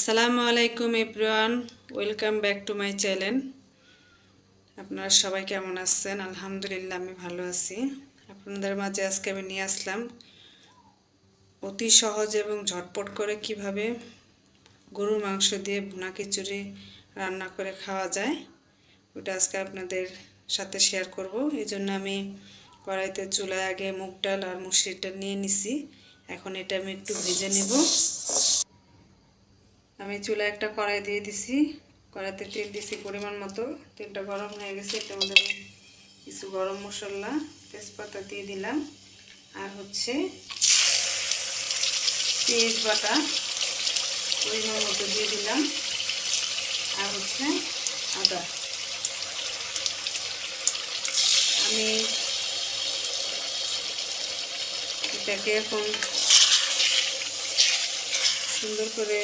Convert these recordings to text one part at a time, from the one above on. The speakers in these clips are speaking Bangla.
আসসালামু আলাইকুম everyone, welcome back to my channel. আপনারা সবাই কেমন আছেন? আলহামদুলিল্লাহ আমি ভালো আছি। আপনাদের মাঝে আজকে আমি নিয়ে আসলাম অতি সহজ এবং ঝটপট করে কিভাবে গরুর মাংস দিয়ে ভুনা খিচুড়ি রান্না করে খাওয়া যায়, ওটা আজকে আপনাদের সাথে শেয়ার করব। এই জন্য আমি কড়াইতে চুলায় আগে মুগ ডাল আর মুসুরির ডাল নিয়ে নিছি। এখন এটা আমি একটু ভেজে নেব। আমি চুলায় একটা কড়াই দিয়ে দিছি, কড়াইতে তেল দিছি পরিমাণ মতো। তেলটা গরম হয়ে গেছে, এটার মধ্যে আমি কিছু গরম মশলা তেজপাতা দিয়ে দিলাম, আর হচ্ছে পেঁয়াজ বাটা পরিমাণ মতো দিয়ে দিলাম, আর হচ্ছে আদা। আমি এটাকে এখন সুন্দর করে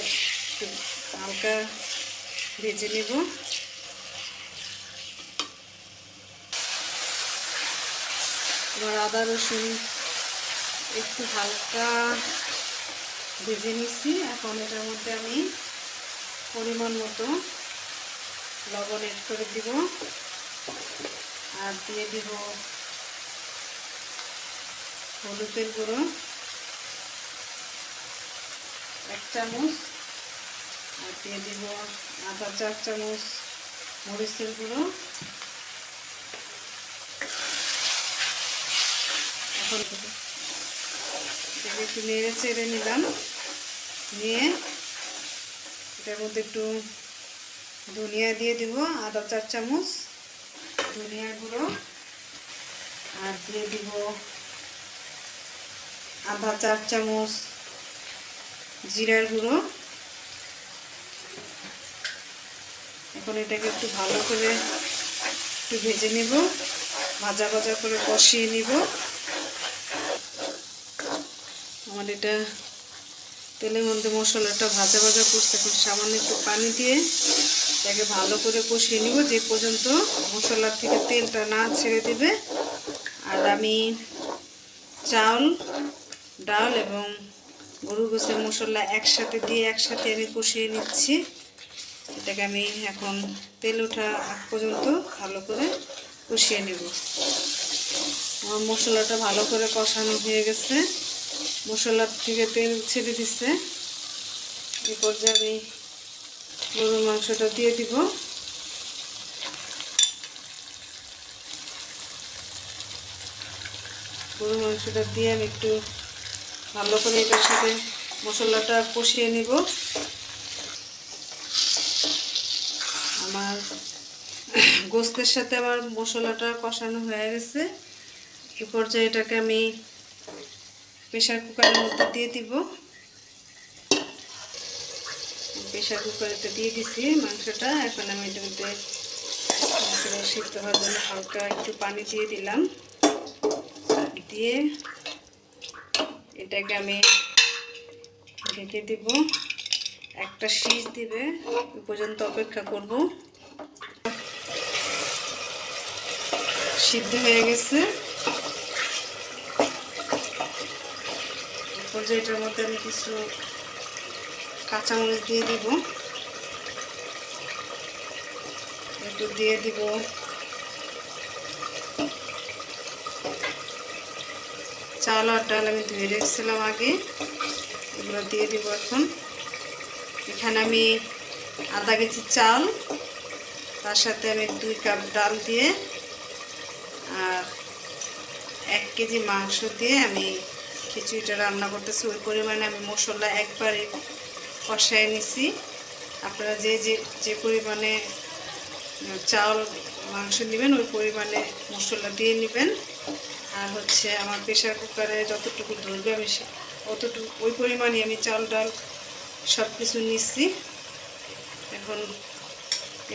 হালকা ভেজে নেব। এবার আদা রসুন একটু হালকা ভেজে নিচ্ছি। এখন এটার মধ্যে আমি পরিমাণ মতো লবণ এড করে দিব, আর দিয়ে দিব হলুদের গুঁড়ো 1 চামচ, আর দিয়ে দিব আদা 4 চামচ মরিচের গুঁড়ো। এখন একটু নেড়ে চেড়ে নিলাম, নিয়ে এটার মধ্যে একটু ধনিয়া দিয়ে দিব, আদা 4 চামচ ধনিয়ার গুঁড়ো, আর দিয়ে দিব আদা 4 চামচ জিরার গুঁড়ো। এখন এটাকে একটু ভালো করে একটু ভেজে নেব, ভাজা ভাজা করে কষিয়ে নিব। আমার এটা তেলের মধ্যে মশলাটা ভাজা ভাজা করতে এখন সামান্য একটু পানি দিয়ে এটাকে ভালো করে কষিয়ে নিব, যে পর্যন্ত মশলার থেকে তেলটা না ছেড়ে দেবে। আর আমি চাল, ডাল এবং গরুর গোশতের মশলা একসাথে দিয়ে একসাথে আমি কষিয়ে নিচ্ছি। এটাকে আমি এখন তেল ওঠা আগ পর্যন্ত ভালো করে কষিয়ে নেব। আমার মশলাটা ভালো করে কষানো হয়ে গেছে, মশলার থেকে তেল ছেড়ে দিচ্ছে। এই পর্যায়ে আমি গরুর মাংসটা দিয়ে দিব। গরুর মাংসটা দিয়ে আমি একটু ভালো করে এটার সাথে মশলাটা কষিয়ে নিব। আমার গোশতের সাথে আমার মশলাটা কষানো হয়ে গেছে। এই পর্যায়ে এটাকে আমি প্রেশার কুকারের মধ্যে দিয়ে দিব। প্রেশার কুকারেতে দিয়ে দিছি মাংসটা। এখন আমি এটার মধ্যে সিদ্ধ হওয়ার জন্য হালকা একটু পানি দিয়ে দিলাম, দিয়ে এটাকে আমি ঢেকে দিব। একটা সিজ দিবে ওই পর্যন্ত অপেক্ষা করব। সিদ্ধ হয়ে গেছে। এরপর যে এটার মধ্যে আমি কিছু কাঁচামরিচ দিয়ে দিব, একটু দিয়ে দিব চাল আর ডাল আমি ধুয়ে রেখেছিলাম আগে, এগুলো দিয়ে দিব। এখন এখানে আমি আধা কেজি চাল, তার সাথে আমি 2 কাপ ডাল দিয়ে আর 1 কেজি মাংস দিয়ে আমি খিচুড়িটা রান্না করতেছি। ওই পরিমাণে আমি মশলা একবারে কষায় নিছি। আপনারা যে পরিমাণে চাল মাংস নেবেন ওই পরিমাণে মশলা দিয়ে নেবেন। আর হচ্ছে আমার প্রেশার কুকারে যতটুকু ধরবে আমি অতটুকু ওই পরিমাণে আমি চাল ডাল সব কিছু নিচ্ছি। এখন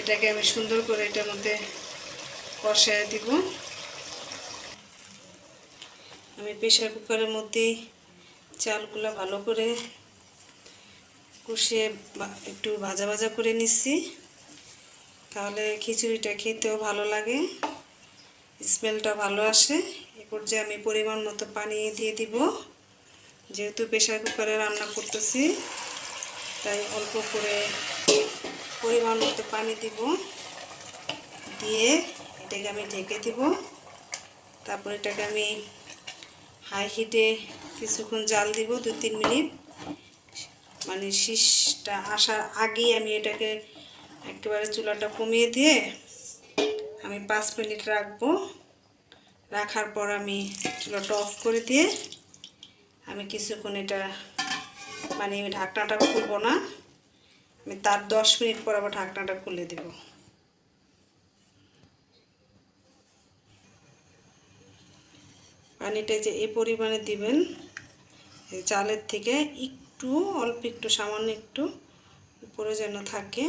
এটাকে আমি সুন্দর করে এটার মধ্যে কষায় দিব। আমি প্রেশার কুকারের মধ্যে চালগুলো ভালো করে কষিয়ে একটু ভাজা ভাজা করে নিচ্ছি, তাহলে খিচুড়িটা খেতেও ভালো লাগে, স্মেলটা ভালো আসে। এ পর্যায়ে আমি পরিমাণ মতো পানি দিয়ে দিব। যেহেতু প্রেশার কুকারে রান্না করতেছি তাই অল্প করে পরিমাণ মতো পানি দিব, দিয়ে এটাকে আমি ঢেকে দিব। তারপর এটাকে আমি হাই হিটে কিছুক্ষণ জাল দিব, 2-3 মিনিট। মানে শীষটা আসার আগেই আমি এটাকে একেবারে চুলাটা কমিয়ে দিয়ে আমি 5 মিনিট রাখবো। রাখার পর আমি চুলাটা অফ করে দিয়ে আমি কিছুক্ষণ এটা মানে ঢাকনাটা খুলবো না, আমি তার 10 মিনিট পর আবার ঢাকনাটা খুলে দেব। পানিটা যে এই পরিমাণে দিবেন, চালের থেকে একটু অল্প একটু সামান্য একটু উপরে যেন থাকে।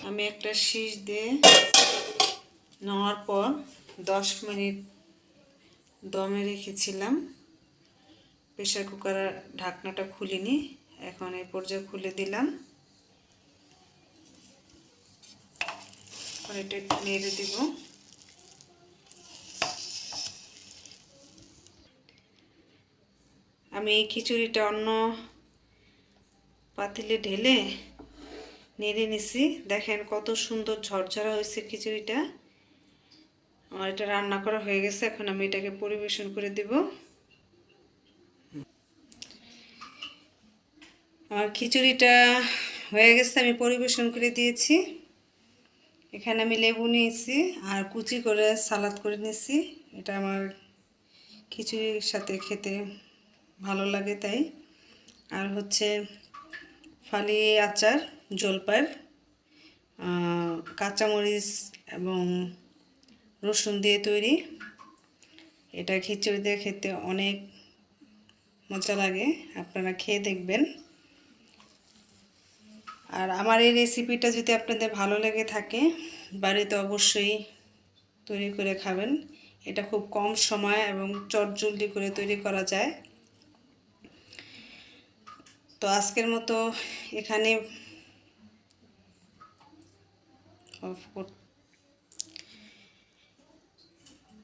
আমি একটা শীষ দিয়ে নেওয়ার পর 10 মিনিট দমে রেখেছিলাম। প্রেসার কুকারের ঢাকনাটা খুলিনি, এখন এই পর্যায়ে খুলে দিলাম। এটা একটু নেড়ে দিব। আমি এই খিচুড়িটা অন্য পাতিলে ঢেলে নেড়ে নিছি। দেখেন কত সুন্দর ঝরঝরা হয়েছে খিচুড়িটা। আমার এটা রান্না করা হয়ে গেছে, এখন আমি এটাকে পরিবেশন করে দেব। আমার খিচুড়িটা হয়ে গেছে, আমি পরিবেশন করে দিয়েছি। এখানে আমি লেবু নিয়েছি আর কুচি করে সালাদ করে নিয়েছি। এটা আমার খিচুড়ির সাথে খেতে ভালো লাগে তাই। আর হচ্ছে ফালি আচার, জলপাইয়ের কাঁচামরিচ এবং রসুন দিয়ে তৈরি। এটা খিচুড়ি দিয়ে খেতে অনেক মজা লাগে, আপনারা খেয়ে দেখবেন। আর আমার এই রেসিপিটা যদি আপনাদের ভালো লেগে থাকে, বাড়িতে অবশ্যই তৈরি করে খাবেন। এটা খুব কম সময় এবং চটজলদি করে তৈরি করা যায়। তো আজকের মতো এখানে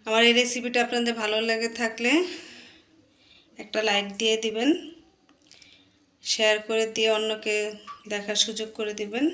আমার এই রেসিপিটা আপনাদের ভালো লেগে থাকলে একটা লাইক দিয়ে দিবেন, শেয়ার করে দিয়ে অন্যকে দেখার সুযোগ করে দিবেন।